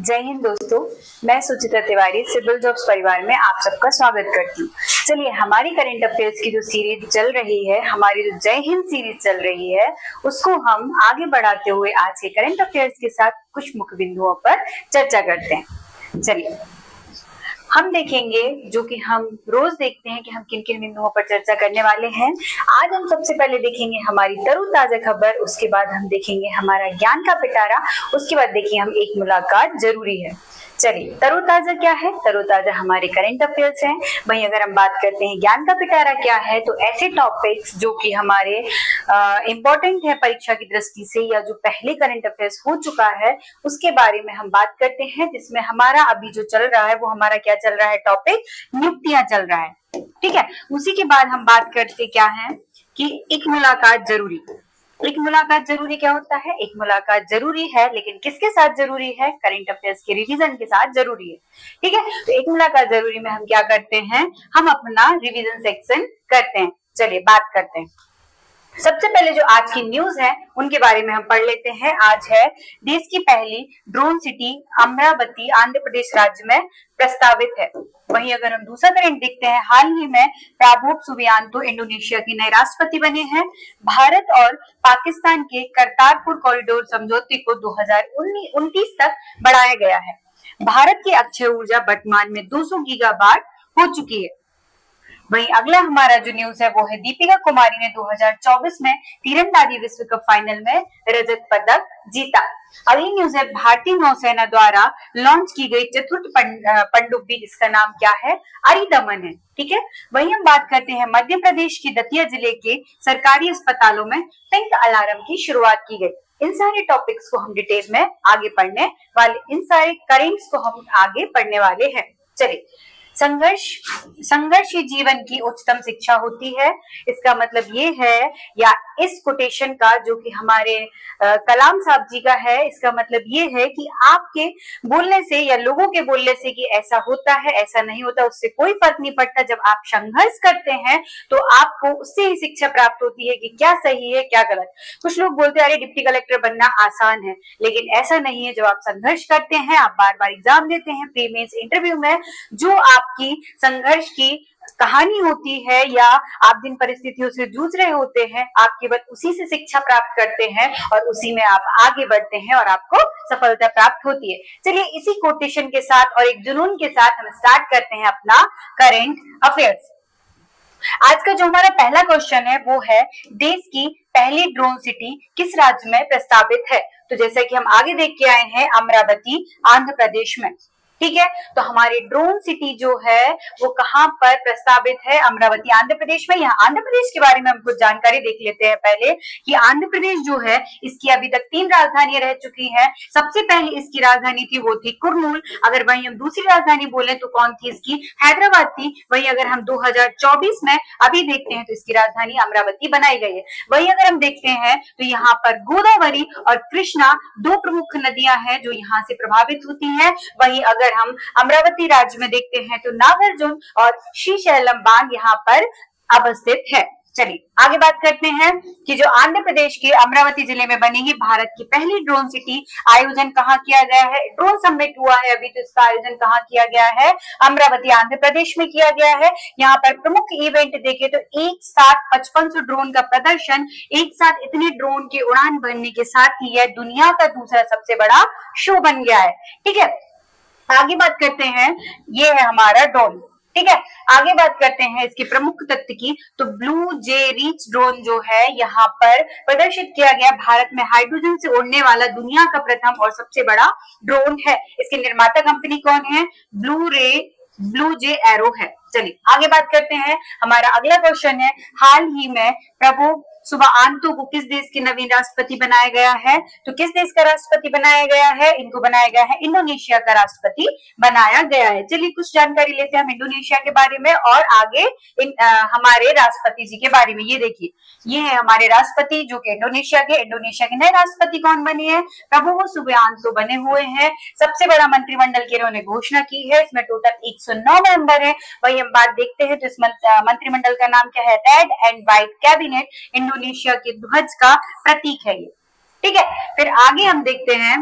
जय हिंद दोस्तों, मैं सुचिता तिवारी सिविल जॉब्स परिवार में आप सबका स्वागत करती हूँ। चलिए, हमारी करंट अफेयर्स की जो सीरीज चल रही है, हमारी जो जय हिंद सीरीज चल रही है, उसको हम आगे बढ़ाते हुए आज के करंट अफेयर्स के साथ कुछ मुख्य बिंदुओं पर चर्चा करते हैं। चलिए, हम देखेंगे जो कि हम रोज देखते हैं कि हम किन किन बिंदुओं पर चर्चा करने वाले हैं। आज हम सबसे पहले देखेंगे हमारी तरोताजा खबर, उसके बाद हम देखेंगे हमारा ज्ञान का पिटारा, उसके बाद देखिए हम एक मुलाकात जरूरी है। चलिए, तरोताजा क्या है? तरोताजा हमारे करंट अफेयर्स हैं। वहीं अगर हम बात करते हैं ज्ञान का पिटारा क्या है, तो ऐसे टॉपिक्स जो कि हमारे इम्पोर्टेंट है परीक्षा की दृष्टि से, या जो पहले करंट अफेयर्स हो चुका है उसके बारे में हम बात करते हैं, जिसमें हमारा अभी जो चल रहा है वो हमारा क्या चल रहा है? टॉपिक नियुक्तियां चल रहा है। ठीक है, उसी के बाद हम बात करते क्या है कि एक मुलाकात जरूरी। एक मुलाकात जरूरी क्या होता है? एक मुलाकात जरूरी है, लेकिन किसके साथ जरूरी है? करंट अफेयर्स के रिवीजन के साथ जरूरी है। ठीक है, तो एक मुलाकात जरूरी में हम क्या करते हैं? हम अपना रिवीजन सेक्शन करते हैं। चलिए बात करते हैं। सबसे पहले जो आज की न्यूज है उनके बारे में हम पढ़ लेते हैं। आज है देश की पहली ड्रोन सिटी अमरावती आंध्र प्रदेश राज्य में प्रस्तावित है। वहीं अगर हम दूसरा करंट देखते हैं, हाल ही में प्राबोव सुबियांतो इंडोनेशिया के नए राष्ट्रपति बने हैं। भारत और पाकिस्तान के करतारपुर कॉरिडोर समझौते को 2029 तक बढ़ाया गया है। भारत की अक्षय ऊर्जा वर्तमान में 200 गीगावाट हो चुकी है। वहीं अगला हमारा जो न्यूज है वो है दीपिका कुमारी ने 2024 में तीरंदाजी विश्व कप फाइनल में रजत पदक जीता। अगली न्यूज है भारतीय नौसेना द्वारा लॉन्च की गई चतुर्थ पनडुब्बी, जिसका नाम क्या है? अरिदमन है। ठीक है, वहीं हम बात करते हैं मध्य प्रदेश की दतिया जिले के सरकारी अस्पतालों में पिंक अलार्म की शुरुआत की गई। इन सारे टॉपिक्स को हम डिटेल में आगे पढ़ने वाले, इन सारे करेंट्स को हम आगे पढ़ने वाले हैं। चलिए, संघर्ष ही जीवन की उच्चतम शिक्षा होती है। इसका मतलब ये है, या इस कोटेशन का जो कि हमारे कलाम साहब जी का है, इसका मतलब ये है कि आपके बोलने से या लोगों के बोलने से कि ऐसा होता है ऐसा नहीं होता, उससे कोई फर्क नहीं पड़ता। जब आप संघर्ष करते हैं तो आपको उससे ही शिक्षा प्राप्त होती है कि क्या सही है क्या गलत। कुछ लोग बोलते हैं अरे डिप्टी कलेक्टर बनना आसान है, लेकिन ऐसा नहीं है। जब आप संघर्ष करते हैं, आप बार बार एग्जाम देते हैं, प्री मेंस इंटरव्यू में जो आपकी संघर्ष की कहानी होती है या आप जिन परिस्थितियों से जूझ रहे होते हैं, आप केवल उसी से शिक्षा प्राप्त करते हैं और उसी में आप आगे बढ़ते हैं और आपको सफलता प्राप्त होती है। चलिए, इसी कोटेशन के साथ और एक जुनून के साथ हम स्टार्ट करते हैं अपना करंट अफेयर्स। आज का जो हमारा पहला क्वेश्चन है वो है देश की पहली ड्रोन सिटी किस राज्य में प्रस्तावित है? तो जैसा कि हम आगे देख के आए हैं, अमरावती आंध्र प्रदेश में। ठीक है, तो हमारी ड्रोन सिटी जो है वो कहां पर प्रस्तावित है? अमरावती आंध्र प्रदेश में। यहाँ आंध्र प्रदेश के बारे में हम कुछ जानकारी देख लेते हैं पहले कि आंध्र प्रदेश जो है इसकी अभी तक 3 राजधानियां रह चुकी हैं। सबसे पहले इसकी राजधानी थी वो थी कुर्नूल। अगर वहीं हम दूसरी राजधानी बोले तो कौन थी इसकी? हैदराबाद थी। वहीं अगर हम 2024 में अभी देखते हैं तो इसकी राजधानी अमरावती बनाई गई है। वहीं अगर हम देखते हैं तो यहाँ पर गोदावरी और कृष्णा 2 प्रमुख नदियां हैं जो यहाँ से प्रभावित होती हैं। वहीं अगर हम अमरावती राज्य में देखते हैं तो नागार्जुन और श्रीशैलम बांध यहाँ पर अवस्थित है। चलिए आगे बात करते हैं कि जो आंध्र प्रदेश के अमरावती जिले में बनेगी भारत की पहली ड्रोन सिटी, आयोजन कहाँ किया गया है? ड्रोन समिट हुआ है अभी, तो इसका आयोजन कहाँ किया गया है? अमरावती आंध्र प्रदेश में किया गया है। यहाँ पर प्रमुख इवेंट देखे तो एक साथ 5500 ड्रोन का प्रदर्शन, एक साथ इतने ड्रोन की उड़ान भरने के साथ ही यह दुनिया का दूसरा सबसे बड़ा शो बन गया है। ठीक है, आगे बात करते हैं, ये है हमारा ड्रोन। ठीक है, आगे बात करते हैं इसके प्रमुख तथ्य की, तो ब्लू जे रिच ड्रोन जो है यहाँ पर प्रदर्शित किया गया, भारत में हाइड्रोजन से उड़ने वाला दुनिया का प्रथम और सबसे बड़ा ड्रोन है। इसके निर्माता कंपनी कौन है? ब्लू जे एरो है। चलिए आगे बात करते हैं, हमारा अगला क्वेश्चन है, हाल ही में प्रभु सुबियांतो को किस देश के नवीन राष्ट्रपति बनाया गया है? तो किस देश का राष्ट्रपति बनाया गया है? इनको बनाया गया है इंडोनेशिया का राष्ट्रपति बनाया गया है। चलिए कुछ जानकारी लेते हैं हम इंडोनेशिया के बारे में और आगे हमारे राष्ट्रपति जी के बारे में। ये देखिए, ये है हमारे राष्ट्रपति जो कि इंडोनेशिया के नए राष्ट्रपति कौन बने हैं? प्रभु सुबियांतो बने हुए हैं। सबसे बड़ा मंत्रिमंडल की इन्होंने घोषणा की है। इसमें टोटल 109 मेंबर है। वही हम बात देखते हैं तो इस मंत्रिमंडल का नाम क्या है? Red and white cabinet, Indonesia के ध्वज का प्रतीक है ये। ठीक है, फिर आगे हम देखते हैं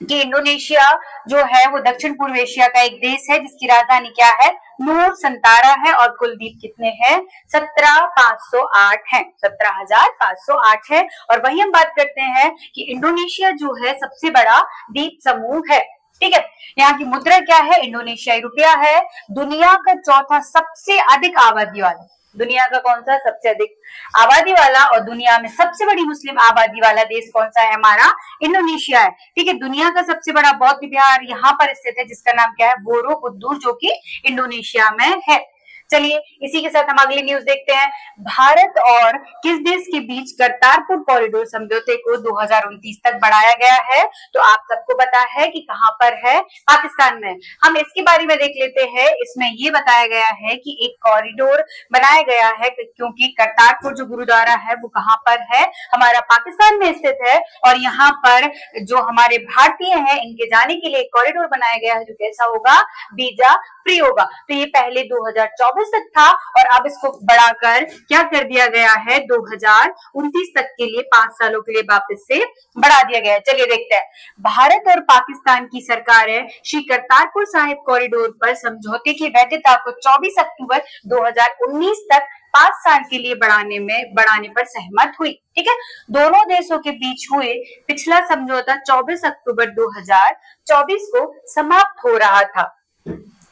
कि इंडोनेशिया जो है वो दक्षिण पूर्व एशिया का एक देश है जिसकी राजधानी क्या है, नूर संतारा है, और कुल द्वीप कितने हैं, 17,508 है, 17,508 है। और वही हम बात करते हैं कि इंडोनेशिया जो है सबसे बड़ा द्वीप समूह है, ठीक है। यहाँ की मुद्रा क्या है, इंडोनेशियाई रुपया है। दुनिया का चौथा सबसे अधिक आबादी वाला, दुनिया का कौन सा सबसे अधिक आबादी वाला और दुनिया में सबसे बड़ी मुस्लिम आबादी वाला देश कौन सा है, हमारा इंडोनेशिया है, ठीक है। दुनिया का सबसे बड़ा बौद्ध विहार यहाँ पर स्थित है जिसका नाम क्या है, बोरोबुद्दुर, जो कि इंडोनेशिया में है। चलिए इसी के साथ हम अगली न्यूज देखते हैं। भारत और किस देश के बीच करतारपुर कॉरिडोर समझौते को 2029 तक बढ़ाया गया है? तो आप सबको पता है कि कहां पर है, पाकिस्तान में। हम इसके बारे में देख लेते हैं। इसमें ये बताया गया है कि एक कॉरिडोर बनाया गया है क्योंकि करतारपुर जो गुरुद्वारा है वो कहां पर है, हमारा पाकिस्तान में स्थित है। और यहाँ पर जो हमारे भारतीय हैं इनके जाने के लिए कॉरिडोर बनाया गया है जो कैसा होगा, वीजा फ्री होगा। तो ये पहले 2024 तक था और अब इसको बढ़ाकर क्या कर दिया गया है, 2029 तक के लिए 5 सालों के लिए वापस से बढ़ा दिया गया है। चलिए देखते हैं। भारत और पाकिस्तान की सरकारें श्री करतारपुर साहिब कॉरिडोर पर समझौते की वैधता को 24 अक्टूबर 2019 तक 5 साल के लिए बढ़ाने पर सहमत हुई, ठीक है। दोनों देशों के बीच हुए पिछला समझौता 24 अक्टूबर 2024 को समाप्त हो रहा था।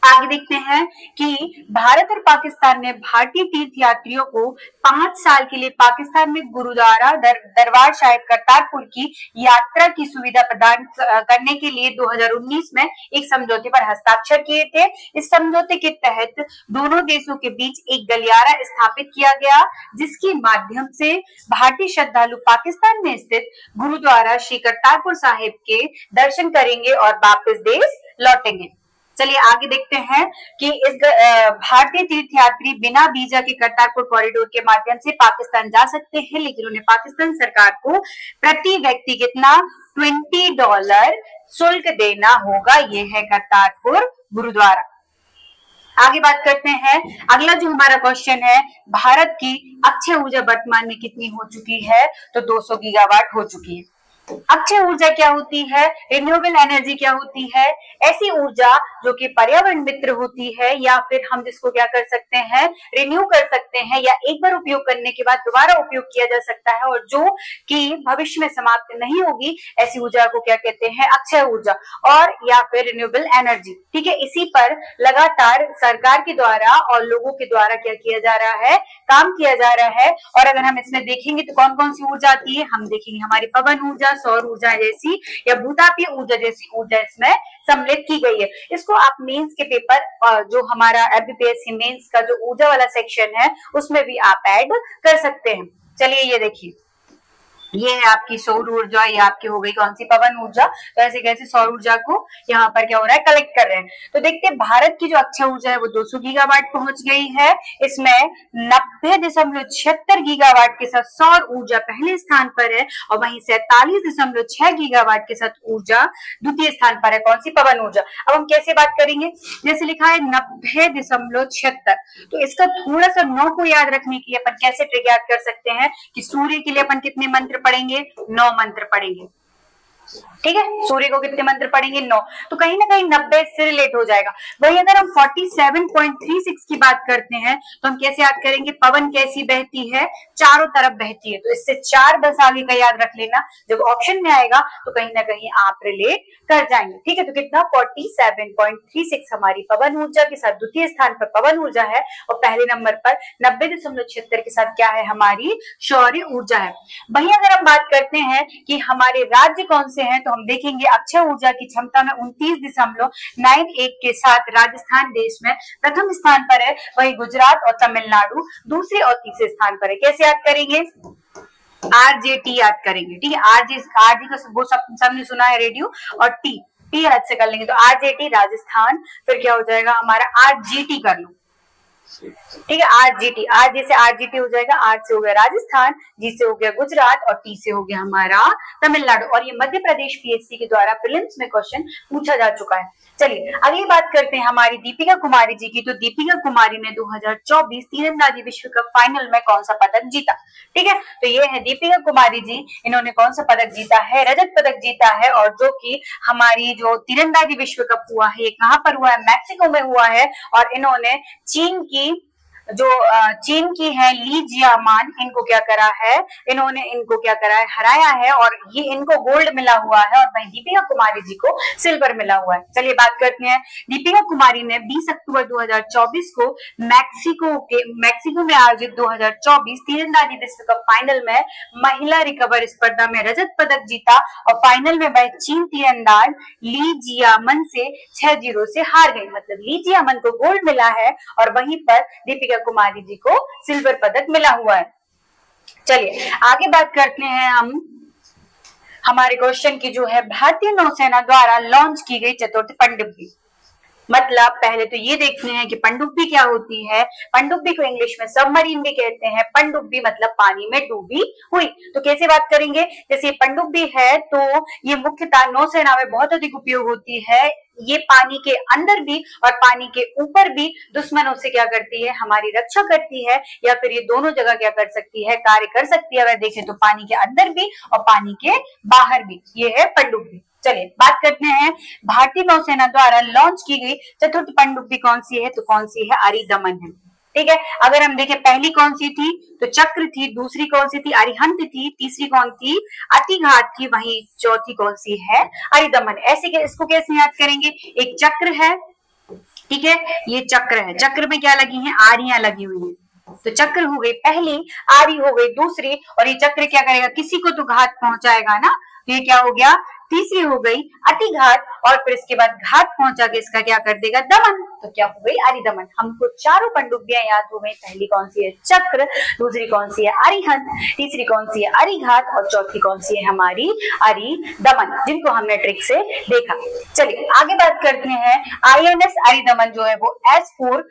आगे देखते हैं कि भारत और पाकिस्तान ने भारतीय तीर्थ यात्रियों को 5 साल के लिए पाकिस्तान में गुरुद्वारा दरबार साहिब करतारपुर की यात्रा की सुविधा प्रदान करने के लिए 2019 में एक समझौते पर हस्ताक्षर किए थे। इस समझौते के तहत दोनों देशों के बीच एक गलियारा स्थापित किया गया जिसके माध्यम से भारतीय श्रद्धालु पाकिस्तान में स्थित गुरुद्वारा श्री करतारपुर साहिब के दर्शन करेंगे और वापस देश लौटेंगे। चलिए आगे देखते हैं कि इस भारतीय तीर्थ यात्री बिना वीजा के करतारपुर कॉरिडोर के माध्यम से पाकिस्तान जा सकते हैं, लेकिन उन्हें पाकिस्तान सरकार को प्रति व्यक्ति कितना, $20 शुल्क देना होगा। ये है करतारपुर गुरुद्वारा। आगे बात करते हैं। अगला जो हमारा क्वेश्चन है, भारत की अक्षय ऊर्जा वर्तमान में कितनी हो चुकी है? तो 200 गीगावाट हो चुकी है। अक्षय ऊर्जा क्या होती है, रिन्यूएबल एनर्जी क्या होती है? ऐसी ऊर्जा जो कि पर्यावरण मित्र होती है या फिर हम जिसको क्या कर सकते हैं, रिन्यू कर सकते हैं या एक बार उपयोग करने के बाद दोबारा उपयोग किया जा सकता है और जो कि भविष्य में समाप्त नहीं होगी, ऐसी ऊर्जा को क्या कहते हैं, अक्षय ऊर्जा और या फिर रिन्यूएबल एनर्जी, ठीक है। इसी पर लगातार सरकार के द्वारा और लोगों के द्वारा क्या किया जा रहा है, काम किया जा रहा है। और अगर हम इसमें देखेंगे तो कौन कौन सी ऊर्जा आती है, हम देखेंगे हमारी पवन ऊर्जा, सौर ऊर्जा जैसी या भूतापीय ऊर्जा जैसी ऊर्जा इसमें सम्मिलित की गई है। इसको आप मेंस के पेपर जो हमारा एमपीपीएससी मेंस का जो ऊर्जा वाला सेक्शन है उसमें भी आप ऐड कर सकते हैं। चलिए ये देखिए, ये है आपकी सौर ऊर्जा, ये आपकी हो गई कौन सी, पवन ऊर्जा। तो ऐसे कैसे सौर ऊर्जा को यहाँ पर क्या हो रहा है, कलेक्ट कर रहे हैं। तो देखते हैं भारत की जो अक्षय ऊर्जा है वो 200 गीगावाट पहुंच गई है। इसमें 90.76 गीगावाट के साथ सौर ऊर्जा पहले स्थान पर है और वहीं 47.6 गीगावाट के साथ ऊर्जा द्वितीय स्थान पर है। कौन सी, पवन ऊर्जा। अब हम कैसे बात करेंगे, जैसे लिखा है 90.76, तो इसका थोड़ा सा 9 को याद रखने के लिए अपन कैसे ट्रिक याद कर सकते हैं कि सूर्य के लिए अपन कितने मंत्र पढ़ेंगे, 9 मंत्र पढ़ेंगे, ठीक है। सूर्य को कितने मंत्र पढ़ेंगे, 9। तो कहीं ना कहीं 90 से रिलेट हो जाएगा। वही अगर हम 47.36 की बात करते हैं तो हम कैसे याद करेंगे, पवन कैसी बहती है, चारों तरफ बहती है, तो इससे 4 बस आगे का याद रख लेना। जब ऑप्शन में आएगा तो कहीं ना कहीं आप रिलेट कर जाएंगे, ठीक है। तो कितना, 47.36 हमारी पवन ऊर्जा के साथ द्वितीय स्थान पर पवन ऊर्जा है और पहले नंबर पर 90.76 के साथ क्या है, हमारी सौर ऊर्जा है। वहीं अगर हम बात करते हैं कि हमारे राज्य कौन से हैं तो हम देखेंगे अक्षय ऊर्जा की क्षमता में 29.91 के साथ राजस्थान देश में प्रथम स्थान पर है। वहीं गुजरात और तमिलनाडु दूसरे और तीसरे स्थान पर है। कैसे याद करेंगे, आरजेटी याद करेंगे, ठीक है। आरजी का वो सबने सुना है, रेडियो, और टी याद से कर लेंगे तो आरजेटी राजस्थान, फिर क्या हो जाएगा हमारा आरजीटी कर लो, ठीक है, RGT, आर से RGT हो जाएगा, आर से हो गया राजस्थान, जी से हो गया गुजरात और टी से हो गया हमारा तमिलनाडु। और ये मध्य प्रदेश PSC के द्वारा प्रीलिम्स में क्वेश्चन पूछा जा चुका है। चलिए अगली बात करते हैं हमारी दीपिका कुमारी जी की। तो दीपिका कुमारी ने 2024 तीरंदाजी विश्व कप फाइनल में कौन सा पदक जीता? ठीक है, तो ये है दीपिका कुमारी जी, इन्होंने कौन सा पदक जीता है? रजत पदक जीता है। और जो कि हमारी जो तीरंदाजी विश्व कप हुआ है, ये कहां पर हुआ है? मैक्सिको में हुआ है। और इन्होंने चीन की है ली जियामान, इनको क्या करा है? इन्होंने इनको क्या करा है? हराया है। और ये इनको गोल्ड मिला हुआ है और वहीं दीपिका कुमारी जी को सिल्वर मिला हुआ है। चलिए बात करते हैं, दीपिका कुमारी ने 20 अक्टूबर 2024 को मैक्सिको में आयोजित 2024 तीरंदाजी विश्व कप फाइनल में महिला रिकवर स्पर्धा में रजत पदक जीता। और फाइनल में वह चीन तीरंदाज ली जियामन से 6-0 से हार गई। मतलब ली जियामन को गोल्ड मिला है और वहीं पर दीपिका कुमारी जी को सिल्वर पदक मिला हुआ है। चलिए आगे बात करते हैं हम हमारे क्वेश्चन की, जो है भारतीय नौसेना द्वारा लॉन्च की गई चतुर्थ पनडुब्बी। मतलब पहले तो ये देखते हैं कि पनडुब्बी क्या होती है। पनडुब्बी को इंग्लिश में सबमरीन भी कहते हैं। पनडुब्बी मतलब पानी में डूबी हुई। तो कैसे बात करेंगे? जैसे पनडुब्बी है तो ये मुख्यतः नौसेना में बहुत अधिक उपयोग होती है। ये पानी के अंदर भी और पानी के ऊपर भी दुश्मनों से क्या करती है? हमारी रक्षा करती है। या फिर ये दोनों जगह क्या कर सकती है? कार्य कर सकती है। अगर देखें तो पानी के अंदर भी और पानी के बाहर भी। ये है पनडुब्बी। चलिए बात करते हैं भारतीय नौसेना द्वारा लॉन्च की गई चतुर्थ पनडुब्बी कौन सी है? तो कौन सी है? अरिदमन है। ठीक है, अगर हम देखें पहली कौन सी थी? तो चक्र थी। दूसरी कौन सी थी? अरिहंत थी। तीसरी कौन थी? अतिघात थी। वहीं चौथी कौन सी है? अरिदमन। ऐसे इसको कैसे याद करेंगे? एक चक्र है, ठीक है, ये चक्र है। चक्र में क्या लगी है? आरियां लगी हुई है। तो चक्र हो गई पहली, आरी हो गई दूसरी, और ये चक्र क्या करेगा? किसी को तो घात पहुंचाएगा ना। तो ये क्या हो गया? तीसरी हो गई अतिघात, और फिर इसके बाद घात पहुंचा के इसका क्या कर देगा? दमन। तो क्या हो गई? अरिदमन। हमको चारों पनडुब्बियां याद हो गई। पहली कौन सी है? चक्र। दूसरी कौन सी है? अरिहंत। तीसरी कौन सी है? अरिघात। और चौथी कौन सी है? हमारी अरिदमन, जिनको हमने ट्रिक से देखा। चलिए आगे बात करते हैं। INS अरिदमन जो है वो S4,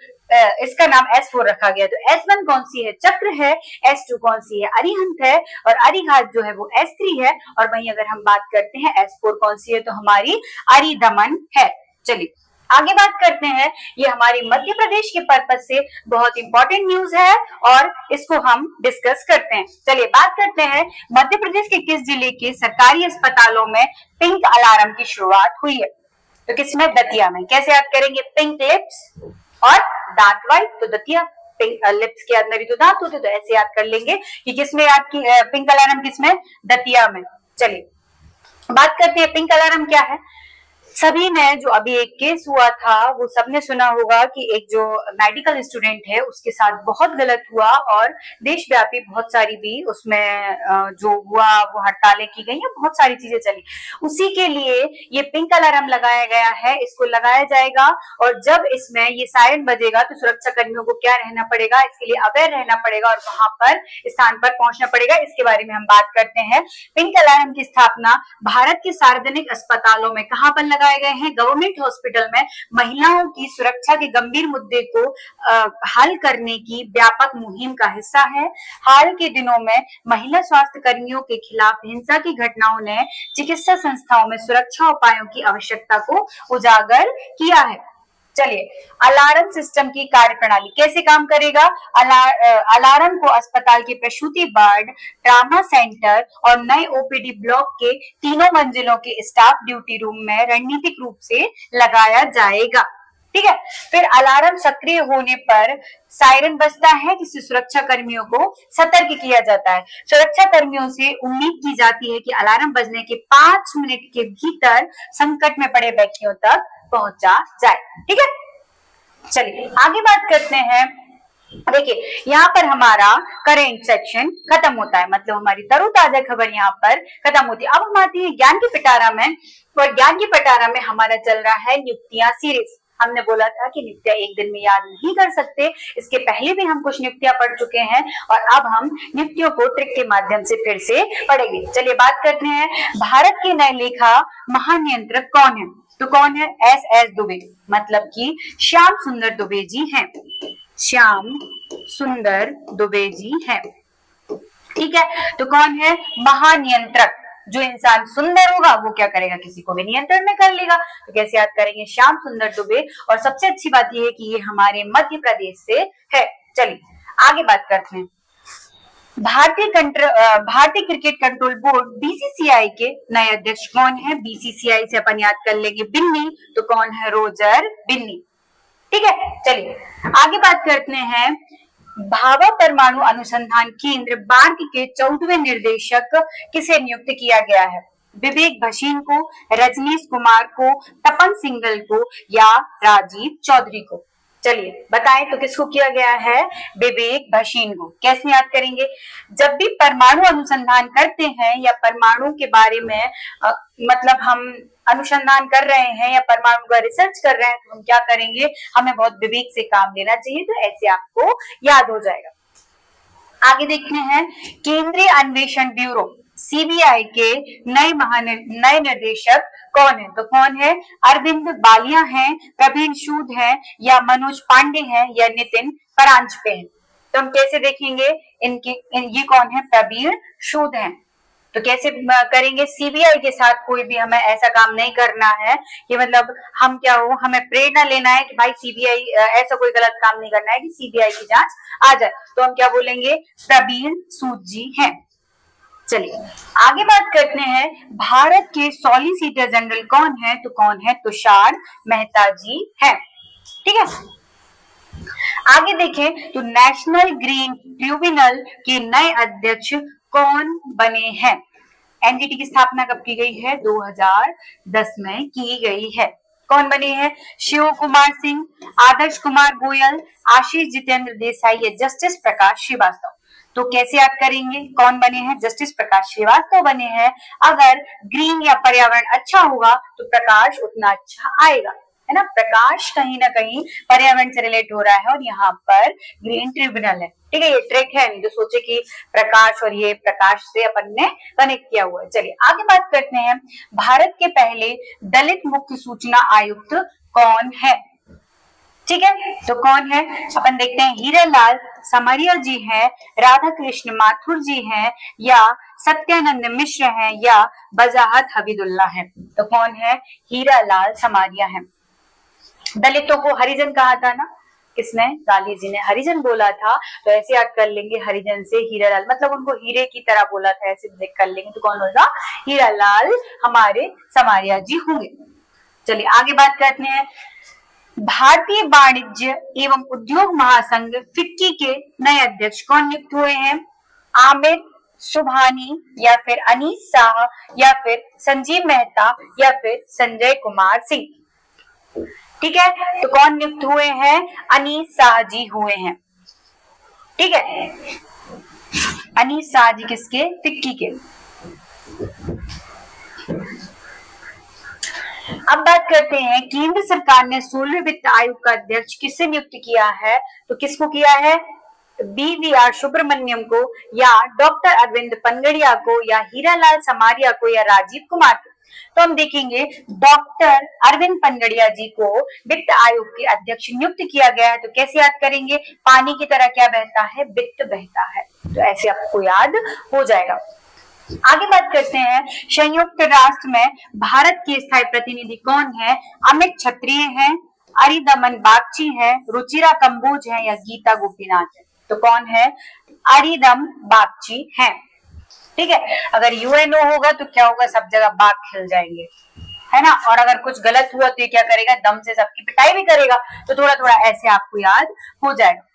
इसका नाम S4 रखा गया। तो S1 कौन सी है? चक्र है। S2 कौन सी है? अरिहंत है। और अरिघात जो है वो S3 है। और वहीं अगर हम बात करते हैं S4 कौन सी है? तो हमारी अरिदमन है। चलिए आगे बात करते हैं। ये हमारी मध्य प्रदेश के पर्पज से बहुत इंपॉर्टेंट न्यूज है और इसको हम डिस्कस करते हैं। चलिए बात करते हैं, मध्य प्रदेश के किस जिले के सरकारी अस्पतालों में पिंक अलार्म की शुरुआत हुई है? तो किसमें? दतिया में। कैसे याद करेंगे? पिंक लिप्स और दांत वाइट, तो दतिया। पिंक लिप्स के अंदर ही तो दांत होते, तो ऐसे याद कर लेंगे कि किसमें याद की पिंक अलार्म? किसमें? दतिया में। चलिए बात करते हैं पिंक अलार्म क्या है। सभी ने, जो अभी एक केस हुआ था, वो सबने सुना होगा कि एक जो मेडिकल स्टूडेंट है उसके साथ बहुत गलत हुआ और देशव्यापी बहुत सारी भी उसमें जो हुआ वो हड़तालें की गई, बहुत सारी चीजें चली। उसी के लिए ये पिंक अलार्म लगाया गया है। इसको लगाया जाएगा और जब इसमें ये सायरन बजेगा तो सुरक्षा कर्मियों को क्या रहना पड़ेगा? इसके लिए अवेयर रहना पड़ेगा और वहां पर स्थान पर पहुंचना पड़ेगा। इसके बारे में हम बात करते हैं। पिंक अलार्म की स्थापना भारत के सार्वजनिक अस्पतालों में कहां पर लगाए गए हैं? गवर्नमेंट हॉस्पिटल में। महिलाओं की सुरक्षा के गंभीर मुद्दे को हल करने की व्यापक मुहिम का हिस्सा है। हाल के दिनों में महिला स्वास्थ्य कर्मियों के खिलाफ हिंसा की घटनाओं ने चिकित्सा संस्थाओं में सुरक्षा उपायों की आवश्यकता को उजागर किया है। चलिए अलार्म सिस्टम की कार्यप्रणाली कैसे काम करेगा? अलार्म को अस्पताल के प्रसूति वार्ड, ट्रामा सेंटर और नए OPD ब्लॉक के तीनों मंजिलों के स्टाफ ड्यूटी रूम में रणनीतिक रूप से लगाया जाएगा। ठीक है, फिर अलार्म सक्रिय होने पर सायरन बजता है, जिससे सुरक्षा कर्मियों को सतर्क किया जाता है। सुरक्षा कर्मियों से उम्मीद की जाती है कि अलार्म बजने के 5 मिनट के भीतर संकट में पड़े व्यक्तियों तक पहुंचा जाए। ठीक है, चलिए आगे बात करते हैं। देखिए यहाँ पर हमारा करेंट सेक्शन खत्म होता है, मतलब हमारी तरोताजा खबर यहाँ पर खत्म होती है। अब हम आते हैं ज्ञान की पिटारा में, और ज्ञान की पिटारा में हमारा चल रहा है नियुक्तियां सीरीज। हमने बोला था कि नियुक्तियां एक दिन में याद नहीं कर सकते, इसके पहले भी हम कुछ नियुक्तियां पढ़ चुके हैं और अब हम नियुक्तियों को ट्रिक के माध्यम से फिर से पढ़ेंगे। चलिए बात करते हैं, भारत के नए लेखा महानियंत्रक कौन है? तो कौन है? SS दुबे, मतलब कि श्याम सुंदर दुबे जी हैं। श्याम सुंदर दुबे जी हैं। ठीक है, तो कौन है? महानियंत्रक। जो इंसान सुंदर होगा वो क्या करेगा? किसी को भी नियंत्रण में कर लेगा। तो कैसे याद करेंगे? श्याम सुंदर दुबे। और सबसे अच्छी बात यह है कि ये हमारे मध्य प्रदेश से है। चलिए आगे बात करते हैं। भारतीय क्रिकेट कंट्रोल बोर्ड बीसीसीआई के नए अध्यक्ष कौन है? बीसीसीआई से अपन याद कर लेंगे बिन्नी, तो कौन है? रोजर बिन्नी। ठीक है, चलिए आगे बात करते हैं। भाभा परमाणु अनुसंधान केंद्र बार्क के 14वें निर्देशक किसे नियुक्त किया गया है? विवेक भसीन को, रजनीश कुमार को, तपन सिंघल को या राजीव चौधरी को? चलिए बताएं तो किसको किया गया है? विवेक भसीन को। कैसे याद करेंगे? जब भी परमाणु अनुसंधान करते हैं या परमाणु के बारे में मतलब हम अनुसंधान कर रहे हैं या परमाणु का रिसर्च कर रहे हैं, तो हम क्या करेंगे? हमें बहुत विवेक से काम लेना चाहिए। तो ऐसे आपको याद हो जाएगा। आगे देखते हैं। केंद्रीय अन्वेषण ब्यूरो सीबीआई के नए निर्देशक कौन है? तो कौन है? अरविंद बालिया हैं, प्रवीण सूद हैं या मनोज पांडे हैं या नितिन परांजपे हैं? तो हम कैसे देखेंगे ये कौन है? प्रवीण सूद हैं। तो कैसे करेंगे? सीबीआई के साथ कोई भी हमें ऐसा काम नहीं करना है कि मतलब हम क्या हो, हमें प्रेरणा लेना है कि भाई सीबीआई ऐसा कोई गलत काम नहीं करना है कि सीबीआई की जांच आ जाए। तो हम क्या बोलेंगे? प्रवीण सूद जी हैं। चलिए आगे बात करते हैं। भारत के सॉलिसिटर जनरल कौन है? तो कौन है? तुषार मेहता जी हैं। ठीक है, आगे देखें तो नेशनल ग्रीन ट्रिब्यूनल के नए अध्यक्ष कौन बने हैं? एनजीटी की स्थापना कब की गई है? 2010 में की गई है। कौन बने हैं? शिव कुमार सिंह, आदर्श कुमार गोयल, आशीष जितेंद्र देसाई या जस्टिस प्रकाश श्रीवास्तव? तो कैसे याद करेंगे? कौन बने हैं? जस्टिस प्रकाश श्रीवास्तव बने हैं। अगर ग्रीन या पर्यावरण अच्छा होगा तो प्रकाश उतना अच्छा आएगा, है ना। प्रकाश कहीं ना कहीं पर्यावरण से रिलेट हो रहा है और यहाँ पर ग्रीन ट्रिब्यूनल है। ठीक है, ये ट्रिक है, जो सोचे कि प्रकाश और ये प्रकाश से अपन ने कनेक्ट किया हुआ है। चलिए आगे बात करते हैं। भारत के पहले दलित मुख्य सूचना आयुक्त कौन है? ठीक है, तो कौन है? अपन देखते हैं। हीरालाल समारिया जी हैं, राधा कृष्ण माथुर जी हैं या सत्यानंद मिश्र हैं या वजाहत हबीबुल्ला है? तो कौन है? हीरालाल समारिया है। दलितों को हरिजन कहा था ना, किसने? गांधी जी ने हरिजन बोला था। तो ऐसे याद कर लेंगे, हरिजन से हीरालाल, मतलब उनको हीरे की तरह बोला था, ऐसे देख कर लेंगे। तो कौन होगा? हीरालाल हमारे समारिया जी होंगे। चलिए आगे बात करते हैं। भारतीय वाणिज्य एवं उद्योग महासंघ फिक्की के नए अध्यक्ष कौन नियुक्त हुए हैं? आमिर सुबहानी या फिर अनीस शाह या फिर संजीव मेहता या फिर संजय कुमार सिंह? ठीक है, तो कौन नियुक्त हुए हैं? अनीस शाह जी हुए हैं। ठीक है, अनीस शाह जी किसके? फिक्की के। अब बात करते हैं। केंद्र सरकार ने 16वें वित्त आयोग का अध्यक्ष किससे नियुक्त किया है? तो किसको किया है? BVR सुब्रमण्यम को या डॉक्टर अरविंद पनगड़िया को या हीरालाल समारिया को या राजीव कुमार को? तो हम देखेंगे डॉक्टर अरविंद पनगड़िया जी को वित्त आयोग के अध्यक्ष नियुक्त किया गया है। तो कैसे याद करेंगे? पानी की तरह क्या बहता है? वित्त बहता है। तो ऐसे आपको याद हो जाएगा। आगे बात करते हैं। संयुक्त राष्ट्र में भारत के स्थायी प्रतिनिधि कौन है? अमित क्षत्रिय हैं, अरिदमन बागची है, रुचिरा कंबोज है या गीता गोपीनाथ है? तो कौन है? अरिदम बागची है। ठीक है, अगर यूएनओ होगा तो क्या होगा? सब जगह बाघ खिल जाएंगे, है ना। और अगर कुछ गलत हुआ तो ये क्या करेगा? दम से सबकी पिटाई भी करेगा। तो थोड़ा थोड़ा ऐसे आपको याद हो जाएगा।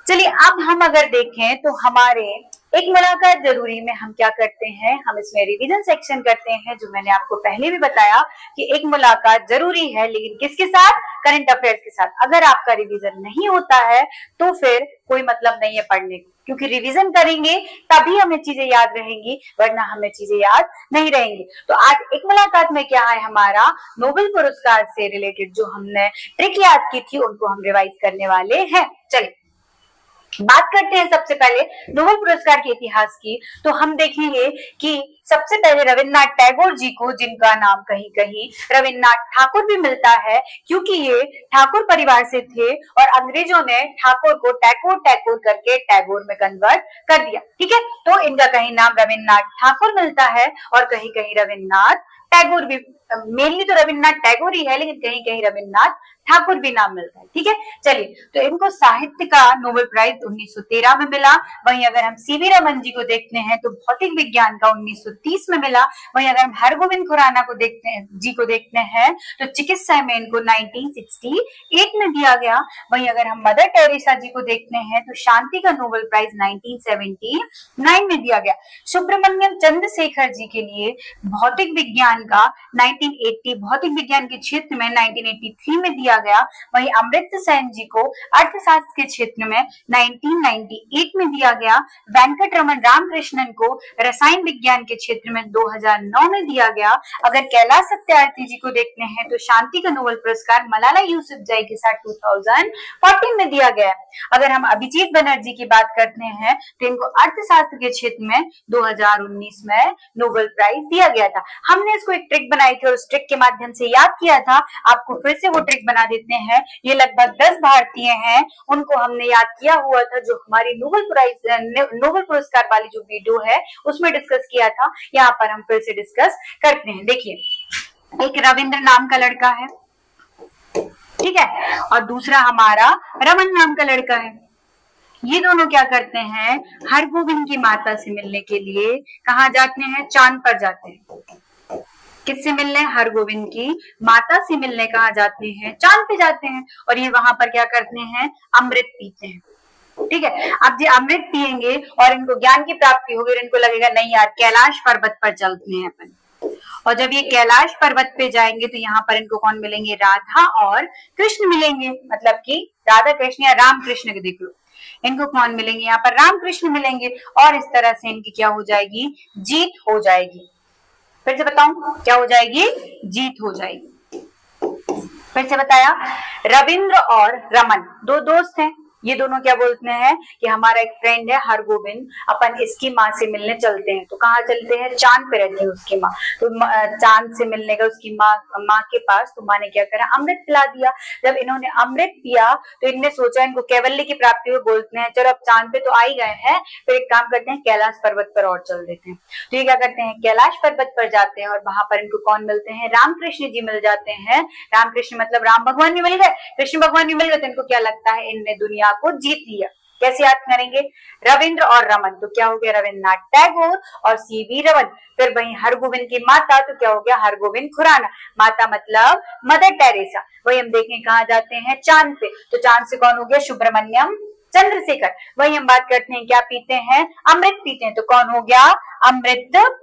चलिए अब हम अगर देखें तो हमारे एक मुलाकात जरूरी में हम क्या करते हैं? हम इसमें रिवीजन सेक्शन करते हैं, जो मैंने आपको पहले भी बताया कि एक मुलाकात जरूरी है, लेकिन किसके साथ? करंट अफेयर्स के साथ। अगर आपका रिवीजन नहीं होता है तो फिर कोई मतलब नहीं है पढ़ने को, क्योंकि रिवीजन करेंगे तभी हमें चीजें याद रहेंगी, वरना हमें चीजें याद नहीं रहेंगी। तो आज एक मुलाकात में क्या है? हमारा नोबेल पुरस्कार से रिलेटेड जो हमने ट्रिक याद की थी उनको हम रिवाइज करने वाले हैं। चलिए बात करते हैं सबसे पहले नोबेल पुरस्कार के इतिहास की, तो हम देखेंगे कि सबसे पहले रविन्द्रनाथ टैगोर जी को, जिनका नाम कहीं कहीं रविन्द्रनाथ ठाकुर भी मिलता है, क्योंकि ये ठाकुर परिवार से थे और अंग्रेजों ने ठाकुर को टैगोर टैगोर करके टैगोर में कन्वर्ट कर दिया। ठीक है, तो इनका कहीं नाम रविन्द्रनाथ ठाकुर मिलता है और कहीं कहीं रविन्द्रनाथ टैगोर भी, मेनली तो रविन्द्रनाथ टैगोर ही है, लेकिन कहीं कहीं रविन्द्रनाथ ठाकुर भी नाम मिलता है। ठीक है, चलिए, तो इनको साहित्य का नोबेल प्राइज 1913 में मिला। वहीं अगर हम सीवी रमन जी को देखते हैं तो भौतिक विज्ञान का 1930 में मिला। वहीं अगर हम हरगोविंद खुराना को देखते हैं तो चिकित्सा में इनको 1968 में दिया गया। वहीं अगर हम मदर टेरेसा जी को देखते हैं तो शांति का नोबेल प्राइज 1979 में दिया गया। सुब्रमण्यम चंद्रशेखर जी के लिए भौतिक विज्ञान का 1980, भौतिक विज्ञान के क्षेत्र में 1983 में दिया गया। वहीं अमृत सेन जी को अर्थशास्त्र के क्षेत्र में 1998 में दिया गया। वेंकटरमन रामकृष्णन को रसायन विज्ञान के क्षेत्र में 2009 में दिया गया। अगर कैलाश सत्यार्थी जी को देखते हैं तो शांति का नोबेल पुरस्कार मलाला यूसुफजई के साथ 2014 में दिया गया। अगर हम अभिजीत बनर्जी की बात करते हैं तो इनको अर्थशास्त्र के क्षेत्र में 2019 में नोबेल प्राइज दिया गया था। हमने इसको एक ट्रिक बनाई थी और उस ट्रिक के माध्यम से याद किया था, आपको फिर से वो ट्रिक बना देते हैं। ये लगभग 10 भारतीय हैं, उनको हमने याद किया हुआ था, जो हमारी नोबेल पुरस्कार वाली जो वीडियो है उसमें डिस्कस किया था। यहाँ पर हम फिर से डिस्कस करते हैं। देखिए, एक रविंद्र नाम का लड़का है, ठीक है, और दूसरा हमारा रमन नाम का लड़का है। ये दोनों क्या करते हैं, हरगोविंद की माता से मिलने के लिए कहाँ जाते हैं, चांद पर जाते हैं। किससे मिलने, हरगोविंद की माता से मिलने कहाँ जाते हैं, चांद पे जाते हैं। और ये वहां पर क्या करते हैं, अमृत पीते हैं। ठीक है, अब ये अमृत पियेंगे और इनको ज्ञान की प्राप्ति होगी और इनको लगेगा नहीं यार, कैलाश पर्वत पर चलते हैं अपन। और जब ये कैलाश पर्वत पे जाएंगे तो यहाँ पर इनको कौन मिलेंगे, राधा और कृष्ण मिलेंगे। मतलब कि राधा कृष्ण या राम कृष्ण के देख लो, इनको कौन मिलेंगे, यहाँ पर राम कृष्ण मिलेंगे और इस तरह से इनकी क्या हो जाएगी, जीत हो जाएगी। फिर से बताऊं, क्या हो जाएगी, जीत हो जाएगी। फिर से बताया, रविंद्र और रमन दो दोस्त हैं। ये दोनों क्या बोलते हैं कि हमारा एक फ्रेंड है हरगोविंद, अपन इसकी माँ से मिलने चलते हैं। तो कहाँ चलते हैं, चांद पे रहती है उसकी माँ। तो चांद से मिलने का उसकी माँ के पास, तो माँ ने क्या करा, अमृत पिला दिया। जब इन्होंने अमृत पिया तो इनने सोचा इनको कैवल्य की प्राप्ति हुई, बोलते हैं चलो अब चांद पे तो आ ही गए हैं, फिर एक काम करते हैं कैलाश पर्वत पर और चल देते हैं। तो ये क्या करते हैं, कैलाश पर्वत पर जाते हैं और वहां पर इनको कौन मिलते हैं, रामकृष्ण जी मिल जाते हैं। रामकृष्ण मतलब राम भगवान भी मिल गए, कृष्ण भगवान भी मिल गए। तो इनको क्या लगता है, इनने दुनिया को जीत लिया। कैसे याद करेंगे, रविंद्र और रमन, तो क्या हो गया, रविन्द्रनाथ टैगोर और सीवी रमन। फिर वहीं हरगोविंद की माता, तो क्या हो गया, हरगोविंद खुराना। माता मतलब मदर टेरेसा। वही हम देखें कहाँ जाते हैं, चांद पे। तो चांद से कौन हो गया, सुब्रमण्यम चंद्रशेखर। वही हम बात करते हैं, क्या पीते हैं, अमृत पीते हैं। तो कौन हो गया, अमृत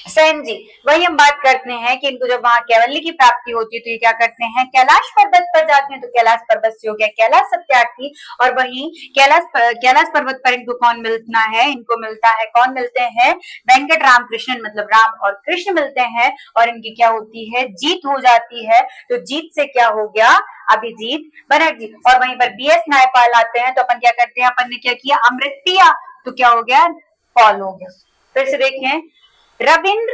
सेन जी। वही हम बात करते हैं कि इनको जब वहां कैवल्य की प्राप्ति होती है तो ये क्या करते हैं, कैलाश पर्वत पर जाते हैं। तो कैलाश पर्वत से हो गया कैलाश सत्यार्थी। और वहीं कैलाश पर्वत पर इनको कौन मिलना है, इनको मिलता है, कौन मिलते हैं, वेंकट रामकृष्णन मतलब राम और कृष्ण मिलते हैं। और इनकी क्या होती है, जीत हो जाती है। तो जीत से क्या हो गया, अभिजीत बनर्जी। और वहीं पर बीएस नायपाल आते हैं। तो अपन क्या करते हैं, अपन ने क्या किया, अमृत पिया, तो क्या हो गया, पॉल हो गया। फिर से देखें, रविंद्र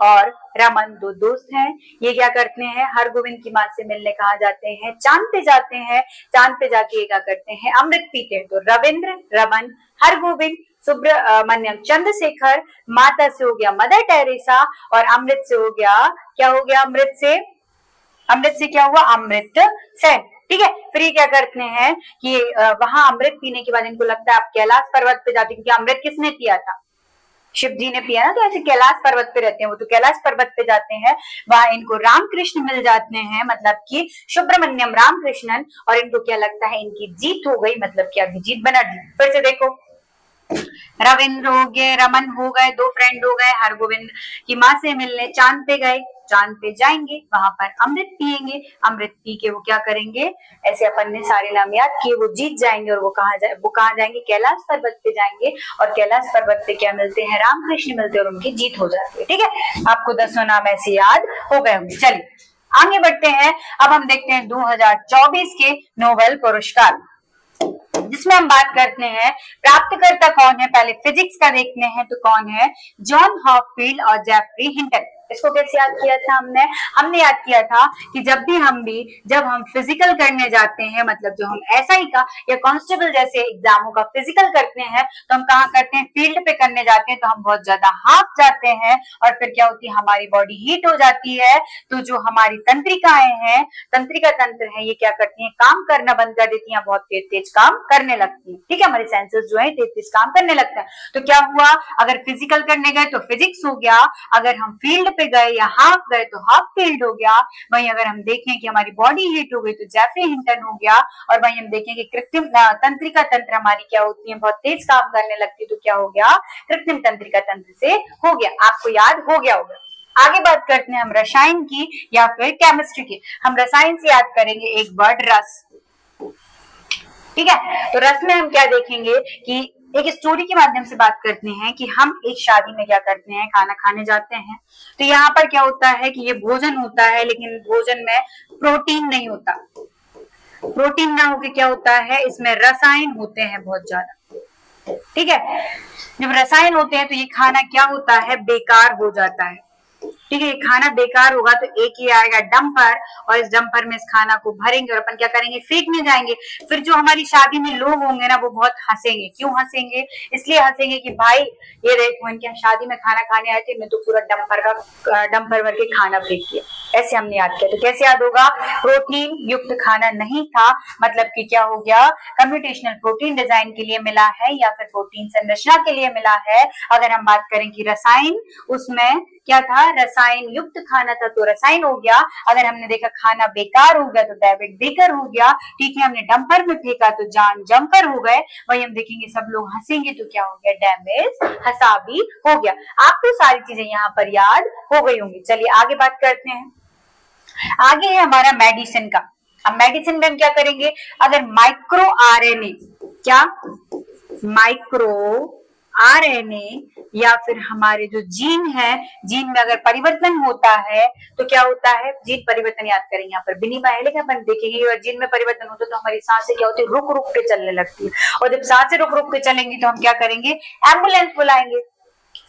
और रमन दो दोस्त हैं। ये क्या करते हैं, हरगोविंद की माँ से मिलने कहाँ जाते हैं, चांद पे जाते हैं। चांद पे जाके ये क्या करते हैं, अमृत पीते हैं। तो रविंद्र, रमन, हरगोविंद, सुब्रमण्यम चंद्रशेखर, माता से हो गया मदर टेरेसा और अमृत से हो गया, क्या हो गया, अमृत से क्या हुआ, अमृत सेन। ठीक है, फिर ये क्या करते हैं कि वहां अमृत पीने के बाद इनको लगता है आप कैलाश पर्वत पे जाते हैं, क्योंकि अमृत किसने पिया था, शिव जी ने पिया ना। तो ऐसे कैलाश पर्वत पे रहते हैं वो, तो कैलाश पर्वत पे जाते हैं। वहां इनको रामकृष्ण मिल जाते हैं, मतलब कि सुब्रमण्यम रामकृष्णन। और इनको क्या लगता है, इनकी जीत हो गई, मतलब कि अभिजीत बनर्जी। फिर से देखो, रविंद्र हो गए, रमन हो गए, दो फ्रेंड हो गए, हरगोविंद की माँ से मिलने चांद पे गए। चांद पे जाएंगे, वहां पर अमृत पिएंगे। अमृत पी के वो क्या करेंगे, ऐसे अपन ने सारे नाम याद किए, वो जीत जाएंगे। और वो कहाँ जाएंगे, कैलाश पर्वत पे जाएंगे। और कैलाश पर्वत पे क्या मिलते हैं, रामकृष्ण मिलते हैं और उनकी जीत हो जाती है। ठीक है, आपको 10 नाम ऐसे याद हो गए होंगे। चलिए आगे बढ़ते हैं। अब हम देखते हैं 2024 के नोबेल पुरस्कार। जिसमें हम बात करते हैं प्राप्तकर्ता कौन है। पहले फिजिक्स का देखते हैं तो कौन है, जॉन हॉपफील्ड और जेफरी हिंटन। इसको कैसे याद किया था हमने याद किया था कि जब हम फिजिकल करने जाते हैं, मतलब जो हम एसआई का या कांस्टेबल जैसे एग्जामों का फिजिकल करते हैं तो हम कहाँ करते हैं, फील्ड पे करने जाते हैं, तो हम बहुत ज्यादा हाफ जाते हैं और फिर क्या होती है, हमारी बॉडी हीट हो जाती है। तो जो हमारी तंत्रिकाएं हैं, तंत्रिका तंत्र है, ये क्या करती है, काम करना बंद कर देती है, बहुत तेज तेज काम करने लगती है। ठीक है, हमारे सेंसर्स जो है तेज तेज काम करने लगते हैं। तो क्या हुआ, अगर फिजिकल करने गए तो फिजिक्स हो गया, अगर हम फील्ड पे गए या हाफ गए तो हाफ फील्ड हो गया। वहीं अगर हम देखें कि हमारी बॉडी हीट हो गई तो जेफरी हिंटन हो गया। और वहीं हम देखें कि कृत्रिम तंत्रिका तंत्र हमारी क्या होती है, बहुत तेज काम करने लगती है, तो क्या हो गया, कृत्रिम तंत्रिका तंत्र से हो गया। आपको याद हो गया होगा। आगे बात करते हैं हम रसायन की या फिर केमिस्ट्री की। हम रसायन से याद करेंगे एक वर्ड, रस। ठीक है, तो रस में हम क्या देखेंगे कि एक स्टोरी के माध्यम से बात करते हैं कि हम एक शादी में क्या करते हैं, खाना खाने जाते हैं। तो यहाँ पर क्या होता है कि ये भोजन होता है, लेकिन भोजन में प्रोटीन नहीं होता। प्रोटीन ना होके क्या होता है, इसमें रसायन होते हैं बहुत ज्यादा। ठीक है, जब रसायन होते हैं तो ये खाना क्या होता है, बेकार हो जाता है। ठीक है, ये खाना बेकार होगा तो एक ही आएगा डंपर, और इस डंपर में इस खाना को भरेंगे और अपन क्या करेंगे, फेंकने जाएंगे। फिर जो हमारी शादी में लोग होंगे ना, वो बहुत हंसेंगे। क्यों हंसेंगे, इसलिए हंसेंगे कि भाई ये देखो इनके शादी में खाना खाने आए थे, मैं तो पूरा डंपर भर के खाना फेंक दिया। ऐसे हमने याद किया। तो कैसे याद होगा, प्रोटीन युक्त खाना नहीं था, मतलब कि क्या हो गया, कंप्यूटेशनल प्रोटीन डिजाइन के लिए मिला है या फिर प्रोटीन संरचना के लिए मिला है। अगर हम बात करें कि रसायन, उसमें क्या था, रसायन युक्त खाना था तो रसायन हो गया। अगर हमने देखा खाना बेकार हो गया तो डेविड बेकर हो गया। ठीक है, हमने डंपर में फेंका तो जॉन जंपर हो गए। वही हम देखेंगे सब लोग हंसेंगे तो क्या हो गया, डैमेज हसाबी हो गया। आपको सारी चीजें यहाँ पर याद हो गई होंगी। चलिए आगे बात करते हैं। आगे है हमारा मेडिसिन का। अब मेडिसिन में हम क्या करेंगे, अगर माइक्रो आरएनए, क्या माइक्रो आरएनए या फिर हमारे जो जीन है, जीन में अगर परिवर्तन होता है तो क्या होता है, जीन परिवर्तन याद करेंगे यहाँ पर विनिमय है, लेकिन अपन देखेंगे अगर जीन में परिवर्तन होता है तो हमारी सांसें क्या होती है, रुक रुक के चलने लगती है। और जब सांसें रुक रुक के चलेंगी तो हम क्या करेंगे, एम्बुलेंस बुलाएंगे।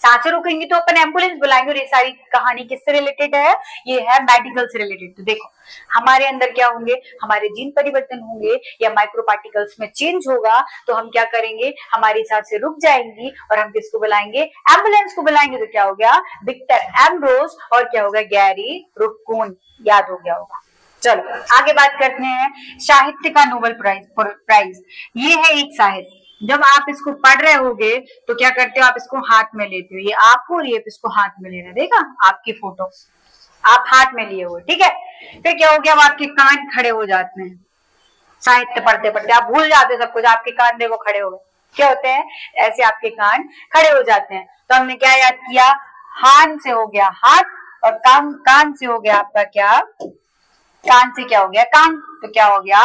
सांसें रुकेंगी तो अपन एम्बुलेंस बुलाएंगे। और ये सारी कहानी किससे रिलेटेड है, ये है मेडिकल से रिलेटेड। तो देखो हमारे अंदर क्या होंगे, हमारे जीन परिवर्तन होंगे या माइक्रो पार्टिकल्स में चेंज होगा तो हम क्या करेंगे, हमारी सांसें रुक जाएंगी और हम किसको बुलाएंगे, एम्बुलेंस को बुलाएंगे। तो क्या हो गया, विक्टर एम्ब्रोस और क्या होगा, गैरी रुक्कून। याद हो गया होगा। चलो आगे बात करते हैं साहित्य का नोबेल प्राइज। ये है एक साहित्य, जब आप इसको पढ़ रहे होगे तो क्या करते हो, आप इसको हाथ में लेते हो। ये आपको और ये इसको हाथ में ले रहे, देखा आपकी फोटो आप हाथ में लिए हुए। ठीक है, फिर क्या हो गया, अब आपके कान खड़े हो जाते हैं। साहित्य पढ़ते पढ़ते आप भूल जाते सब कुछ, आपके कान देखो खड़े हो गए। क्या होते हैं, ऐसे आपके कान खड़े हो जाते हैं। तो हमने क्या याद किया, हाथ से हो गया हाथ, और कान से हो गया आपका क्या, कान से क्या हो गया, कान। तो क्या हो गया,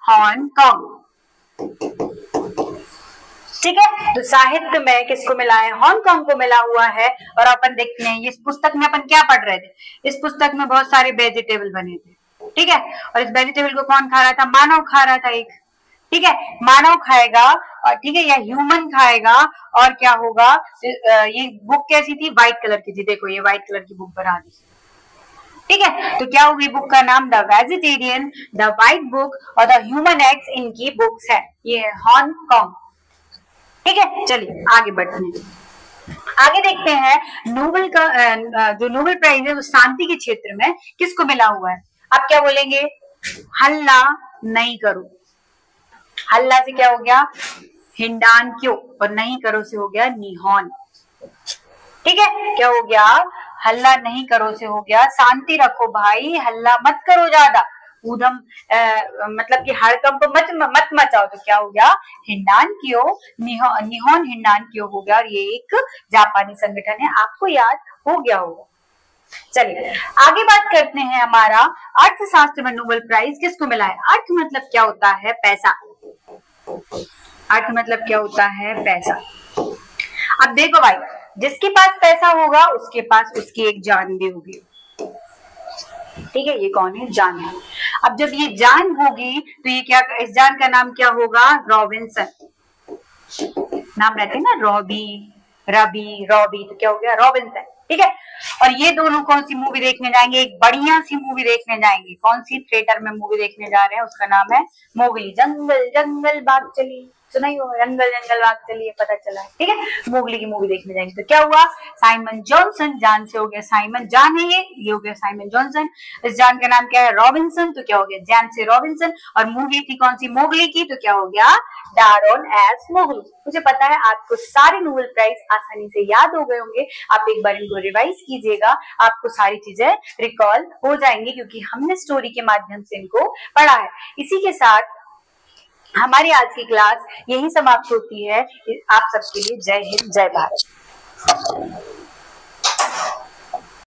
हांगकांग। ठीक है, तो साहित्य में किसको मिला है, हांगकांग को मिला हुआ है। और अपन देखते हैं इस पुस्तक में अपन क्या पढ़ रहे थे, इस पुस्तक में बहुत सारे वेजिटेबल बने थे। ठीक है, और इस वेजिटेबल को कौन खा रहा था, मानव खा रहा था एक। ठीक है, मानव खाएगा और ठीक है, या ह्यूमन खाएगा। और क्या होगा, ये बुक कैसी थी, व्हाइट कलर की थी। देखो ये व्हाइट कलर की बुक बना दी। ठीक है, तो क्या होगी, बुक का नाम the vegetarian, the white book और द ह्यूमन एग्स इनकी बुक्स है। ये है हांगकांग। ठीक है, चलिए आगे बढ़ते हैं। आगे देखते हैं नोबेल का जो नोबेल प्राइज है वो शांति के क्षेत्र में किसको मिला हुआ है। आप क्या बोलेंगे, हल्ला नहीं करो। हल्ला से क्या हो गया, हिंडानक्यो, और नहीं करो से हो गया निहोन। ठीक है, क्या हो गया, हल्ला नहीं करो से हो गया शांति रखो भाई, हल्ला मत करो ज्यादा। ऊधम मतलब कि हड़कंप मत मचाओ। तो क्या हो गया, हिंडानक्यो, निहोन हिंडानक्यो हो गया। और ये एक जापानी संगठन है, आपको याद हो गया होगा। चलिए आगे बात करते हैं, हमारा अर्थशास्त्र में नोबेल प्राइज किसको मिला है। अर्थ मतलब क्या होता है, पैसा। अर्थ मतलब क्या होता है, पैसा। अब देखो भाई, जिसके पास पैसा होगा उसके पास उसकी एक जान भी होगी। ठीक है, ये कौन है, जान है। अब जब ये जान होगी तो ये क्या, इस जान का नाम क्या होगा, रॉबिन्सन। नाम रहते हैं ना, रॉबी, रबी, रॉबी, तो क्या हो गया, रॉबिन्सन। ठीक है, और ये दोनों कौन सी मूवी देखने जाएंगे, एक बढ़िया सी मूवी देखने जाएंगे। कौन सी थिएटर में मूवी देखने जा रहे हैं, उसका नाम है मोगली। जंगल जंगल भाग चली, सुना ही होगा, जंगल जंगल भाग चली, पता चला है। ठीक है, मोगली की मूवी देखने जाएंगे। तो क्या हुआ, साइमन जॉनसन, जान से हो गया साइमन, जान है ये हो गया साइमन जॉनसन। इस जान का नाम क्या है, रॉबिन्सन, तो क्या हो गया, जैन से रॉबिन्सन। और मूवी थी कौन सी, मोगली की, तो क्या हो गया, डारोन एस मोगली। मुझे पता है आपको सारे नोबेल प्राइज आसानी से याद हो गए होंगे। आप एक बार इनको रिवाइज कीजिएगा, आपको सारी चीजें रिकॉल हो जाएंगी, क्योंकि हमने स्टोरी के माध्यम से इनको पढ़ा है। इसी के साथ हमारी आज की क्लास यही समाप्त होती है। आप सबके लिए जय हिंद, जय भारत।